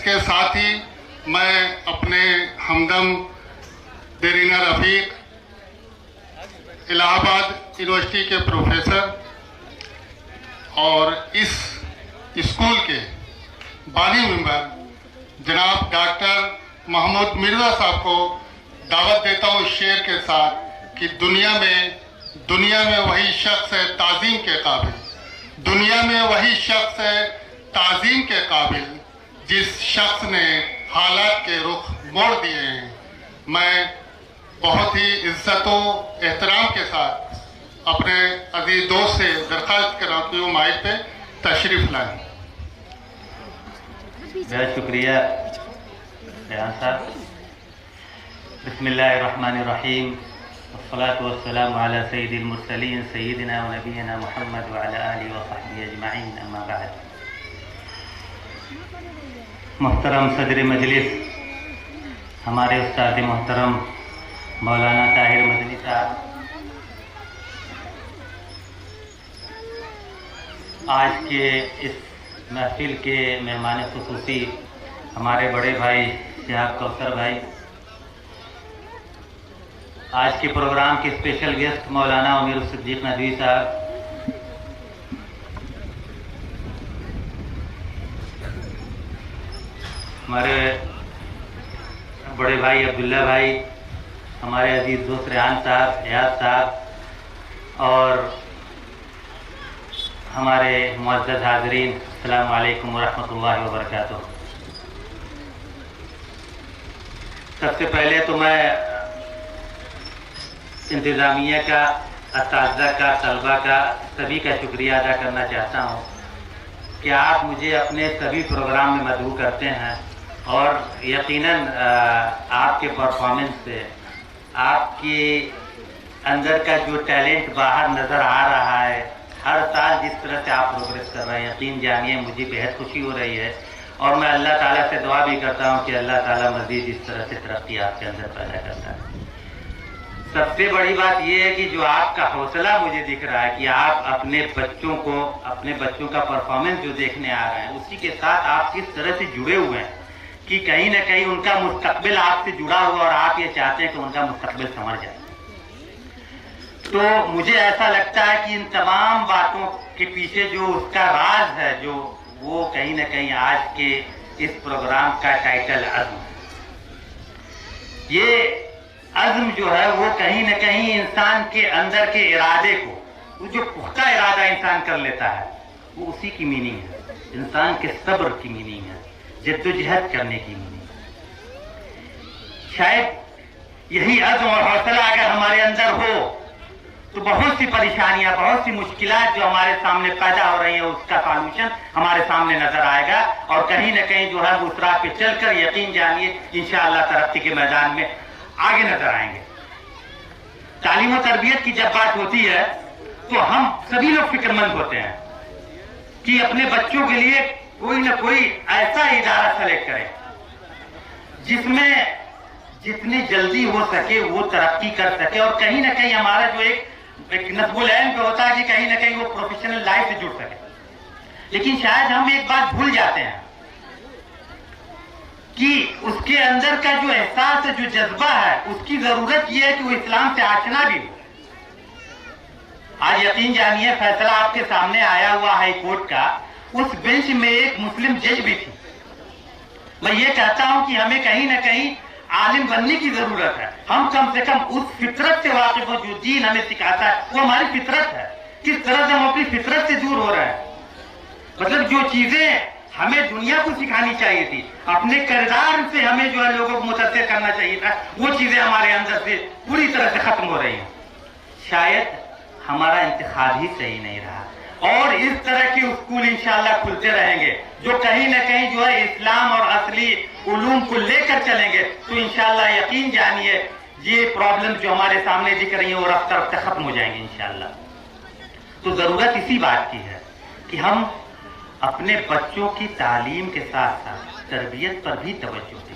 کے ساتھ ہی میں اپنے ہمدم دیرینہ رفیق الہ آباد یونیورسٹی کے پروفیسر اور اس اسکول کے بانی ممبر جناب ڈاکٹر محمود مرزا صاحب کو دعوت دیتا ہوں اس شعر کے ساتھ کہ دنیا میں وہی شخص ہے تعظیم کے قابل، دنیا میں وہی شخص ہے تعظیم کے قابل جس شخص نے حالات کے رخ موڑ دیے ہیں۔ میں بہت ہی عزت و احترام کے ساتھ اپنے عزیز دوست سے درخواست کرتی ہوں مائک پہ تشریف لائیں۔ بہت شکریہ ریحان صاحب۔ بسم اللہ الرحمن الرحیم، والصلاة والسلام علی سید المرسلین سیدنا و نبینا محمد وعلی آلہ وصحبہ اجمعین، اما بعد۔ محترم صدر مجلس، ہمارے استاد محترم مولانا طاہر مدنی صاحب، آج کے اس محفل کے مہمان خصوصی ہمارے بڑے بھائی شہاب کوثر بھائی، آج کے پروگرام کے اسپیشل گیسٹ مولانا امیر الصدیق ندوی صاحب، ہمارے بڑے بھائی عبداللہ بھائی، ہمارے عزیز دوست ریحان صاحب، ایاز صاحب، اور ہمارے معزز حاضرین، السلام علیکم ورحمۃ اللہ وبرکاتہ۔ سب سے پہلے تو میں انتظامیہ کا، اساتذہ کا، طلبہ کا، سبھی کا شکریہ ادا کرنا چاہتا ہوں کہ آپ مجھے اپنے سبھی پروگرام میں مدعو کرتے ہیں، اور یقیناً آپ کے پرفارمنس سے، آپ کے اندر کا جو ٹیلنٹ باہر نظر آ رہا ہے، ہر سال جس طرح سے آپ پروگریس کر رہے ہیں، یقین جانیے مجھے بہت خوشی ہو رہی ہے، اور میں اللہ تعالیٰ سے دعا بھی کرتا ہوں کہ اللہ تعالیٰ مزید اس طرح سے ترقی آپ کے اندر پیدا کرتا ہے۔ سب سے بڑی بات یہ ہے کہ جو آپ کا حوصلہ مجھے دکھ رہا ہے کہ آپ اپنے بچوں کا پرفارمنس جو دیکھنے آ رہے ہیں، اسی کے ساتھ آپ کس طرح سے جڑے ہوئے ہیں کہ کہیں نہ کہیں ان کا مستقبل آپ سے جڑا ہوا، اور آپ یہ چاہتے ہیں کہ ان کا مستقبل سنور جائے۔ تو مجھے ایسا لگتا ہے کہ ان تمام باتوں کے پیچھے جو اس کا راز ہے، جو وہ کہیں نہ کہیں آج کے اس پروگرام کا ٹائٹل عزم ہے۔ یہ عزم جو ہے وہ کہیں نہ کہیں انسان کے اندر کے ارادے کو، وہ جو پختہ ارادہ انسان کر لیتا ہے، وہ اسی کی میننگ ہے، انسان کے صبر کی میننگ ہے، جدوجہد کرنے کی میننگ ہے۔ شاید یہی عزم اور حوصلہ اگر ہمارے اندر ہو تو بہت سی پریشانیاں، بہت سی مشکلات جو ہمارے سامنے پیدا ہو رہی ہیں، اس کا سالوشن ہمارے سامنے نظر آئے گا، اور کہیں نہ کہیں جو ہے اس راہ پہ چل کر یقین جانیے انشاءاللہ ترقی کے میدان میں آگے نظر آئیں گے۔ تعلیم و تربیت کی جب بات ہوتی ہے تو ہم سبھی لوگ فکر مند ہوتے ہیں کہ اپنے بچوں کے لیے کوئی نہ کوئی ایسا ادارہ سلیکٹ کرے جس میں جتنی جلدی ہو سکے وہ ترقی کر سکے، اور کہیں نہ کہیں ہمارا جو ایک نصب العلم جو ہوتا ہے کہ کہیں نہ کہیں وہ پروفیشنل لائف سے جڑ سکے۔ لیکن شاید ہم ایک بات بھول جاتے ہیں کہ اس کے اندر کا جو احساس ہے، جو جذبہ ہے، اس کی ضرورت یہ ہے کہ وہ اسلام سے آشنا بھی ہو۔ آج یقین جانیے فیصلہ آپ کے سامنے آیا ہوا ہائی کورٹ کا، اس بینچ میں ایک مسلم جج بھی تھی۔ میں یہ کہتا ہوں کہ ہمیں کہیں نہ کہیں عالم بننے کی ضرورت ہے، ہم کم سے کم اس فطرت سے واقف ہو جو دین ہمیں سکھاتا ہے، وہ ہماری فطرت ہے۔ کس طرح سے ہم اپنی فطرت سے دور ہو رہے ہیں، مطلب جو چیزیں ہمیں دنیا کو سکھانی چاہیے تھی، اپنے کردار سے ہمیں جو ہے لوگوں کو متاثر کرنا چاہیے تھا، وہ چیزیں ہمارے اندر سے پوری طرح سے ختم ہو رہی ہیں۔ شاید ہمارا انتخاب ہی صحیح نہیں رہا، اور اس طرح کے اسکول انشاءاللہ کھلتے رہیں گے جو کہیں نہ کہیں جو ہے اسلام اور اصلی علوم کو لے کر چلیں گے، تو انشاءاللہ یقین جانیے یہ پرابلم جو ہمارے سامنے دکھ رہی ہیں وہ رفتہ رفتہ ختم ہو جائیں گے انشاءاللہ۔ تو ضرورت اسی بات کی ہے کہ ہم اپنے بچوں کی تعلیم کے ساتھ ساتھ تربیت پر بھی توجہ دیں،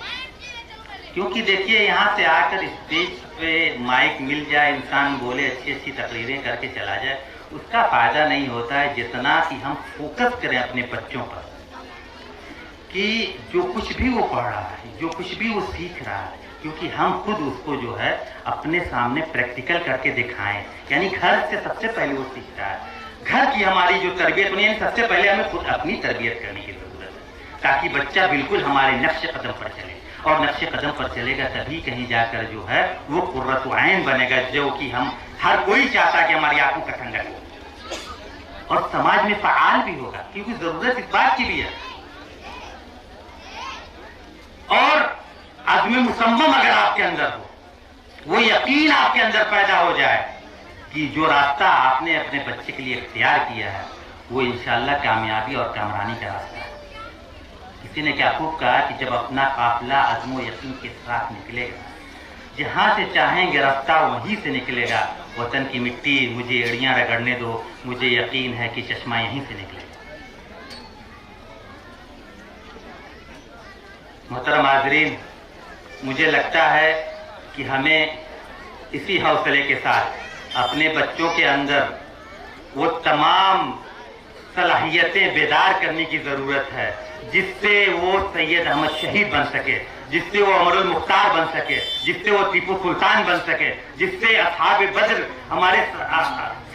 کیونکہ دیکھیے یہاں سے آ کر اسٹیج پہ مائک مل جائے، انسان بولے، اچھی اچھی تقریریں کر کے چلا جائے، اس کا فائدہ نہیں ہوتا ہے جتنا کہ ہم فوکس کریں اپنے بچوں پر۔ कि जो कुछ भी वो पढ़ रहा है, जो कुछ भी वो सीख रहा है, क्योंकि हम खुद उसको जो है अपने सामने प्रैक्टिकल करके दिखाएं, यानी घर से सबसे पहले वो सीखता है। घर की हमारी जो तरबियत होनी है, सबसे पहले हमें खुद अपनी तरबियत करने की जरूरत है, ताकि बच्चा बिल्कुल हमारे नक्श कदम पर चले, और नक्श कदम पर चलेगा तभी कहीं जाकर जो है वो कुर्रत ऐन बनेगा, जो कि हम हर कोई चाहता है कि हमारी आंखों का ठंडक हो, और समाज में फ़आल भी होगा, क्योंकि जरूरत इस बात की भी है। और अज़्म मुसम्मम अगर आपके अंदर हो, वो यकीन आपके अंदर पैदा हो जाए कि जो रास्ता आपने अपने बच्चे के लिए इख्तियार किया है वो इंशाअल्लाह कामयाबी और कामरानी का रास्ता है। किसी ने क्या खूब कहा कि जब अपना काफिला अज़्म यकीन के साथ निकलेगा, जहां से चाहेंगे रास्ता वहीं से निकलेगा। वतन की मिट्टी मुझे एड़ियां रगड़ने दो, मुझे यकीन है कि चश्मा यहीं से निकलेगा। मोहतरम हाज़रीन, मुझे लगता है कि हमें इसी हौसले के साथ अपने बच्चों के अंदर वो तमाम सलाहियतें बेदार करने की ज़रूरत है, जिससे वो सैयद अहमद शहीद बन सके, जिससे वो अमरुल मुख्तार बन सके, जिससे वो टीपू सुल्तान बन सके, जिससे असहाब बद्र हमारे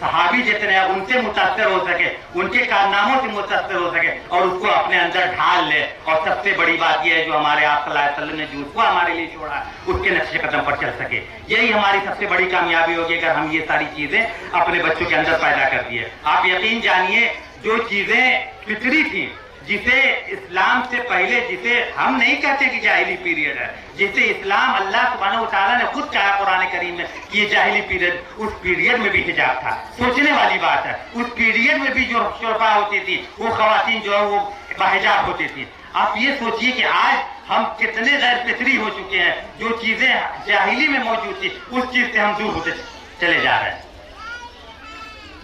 सहाबी जितने हैं उनसे मुतासर हो सके, उनके कारनामों से मुतासर हो सके, और उसको अपने अंदर ढाल ले। और सबसे बड़ी बात यह है जो हमारे आप सल्लल्लाहु अलैहि वसल्लम ने जो उसको हमारे लिए छोड़ा, उसके नक्शे कदम पर चल सके। यही हमारी सबसे बड़ी कामयाबी होगी अगर हम ये सारी चीजें अपने बच्चों के अंदर पैदा कर दिए। आप यकीन जानिए, जो चीजें फितरी थी, जिसे इस्लाम से पहले, जिसे हम नहीं कहते कि जाहिली पीरियड है, जिसे इस्लाम अल्लाह सुब्हानहू व तआला ने खुद कहा कुरान करीम में कि ये जाहिली पीरियड, उस पीरियड में भी हिजाब था। सोचने वाली बात है, उस पीरियड में भी जो शुरफा होती थी, वो खवातीन जो है वो बाहिजाब होती थी। आप ये सोचिए कि आज हम कितने गैर फितरी हो चुके हैं, जो चीजें जाहिली में मौजूद थी उस चीज से हम दूर होते चले जा रहे हैं।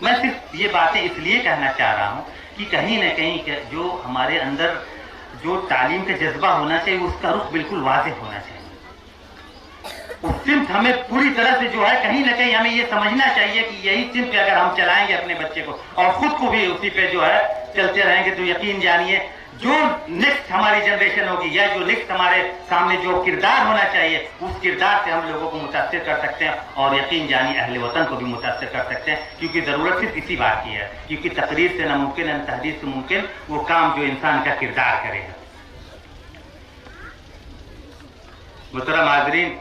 मैं सिर्फ ये बातें इसलिए कहना चाह रहा हूँ कि कहीं न कहीं जो हमारे अंदर जो तालीम का जज्बा होना चाहिए, उसका रुख बिल्कुल वाज़ेह होना चाहिए। उस सिमत हमें पूरी तरह से जो है कहीं न कहीं हमें ये समझना चाहिए कि यही सिमत अगर हम चलाएंगे अपने बच्चे को और खुद को भी उसी पे जो है चलते रहेंगे, तो यकीन जानिए जो नेक्स्ट हमारी जनरेशन होगी या जो नेक्स्ट हमारे सामने जो किरदार होना चाहिए, उस किरदार से हम लोगों को मुतासिर कर सकते हैं, और यकीन जानिए अहले वतन को भी मुतासिर कर सकते हैं। क्योंकि ज़रूरत सिर्फ इसी बात की है, क्योंकि तकरीर से नामुमकिन है, तहदीद से मुमकिन वो काम जो इंसान का किरदार करेगा। मुहतरम हाज़रीन,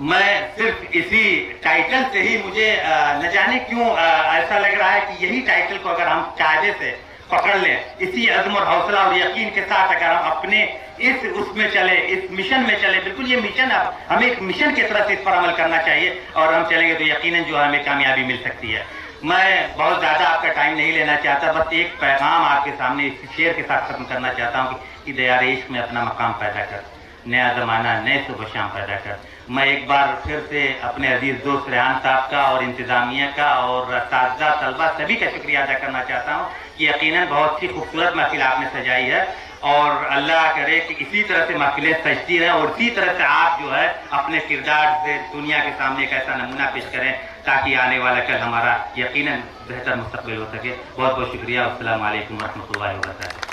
मैं सिर्फ इसी टाइटल से ही मुझे न जाने क्यों ऐसा लग रहा है कि यही टाइटल को अगर हम कायदे से पकड़ लें, इसी अज़्म और हौसला और यकीन के साथ अगर हम अपने इस उसमें चले, इस मिशन में चले, बिल्कुल ये मिशन है, हमें एक मिशन की तरह से इस पर अमल करना चाहिए, और हम चलेंगे तो यकीनन जो हमें कामयाबी मिल सकती है। मैं बहुत ज़्यादा आपका टाइम नहीं लेना चाहता, बस एक पैगाम आपके सामने इस शेर के साथ खत्म करना चाहता हूँ कि दयार इश्क में अपना मकाम पैदा कर, नया ज़माना नए सुबह शाम पैदा कर। मैं एक बार फिर से अपने अजीज दोस्त रेहान साहब का और इंतज़ामिया का और साथीज़ा तलबा सभी का शुक्रिया अदा करना चाहता हूँ कि यकीनन बहुत सी खूबसूरत महफिल आपने सजाई है, और अल्लाह करे कि इसी तरह से महफिलें सजती रहें, और इसी तरह से आप जो है अपने किरदार से दुनिया के सामने एक ऐसा नमूना पेश करें ताकि आने वाला कल हमारा यकीनन बेहतर मुस्तकबिल हो सके। बहुत बहुत शुक्रिया। अस्सलामु अलैकुम व रहमतुल्लाहि व बरकातहू।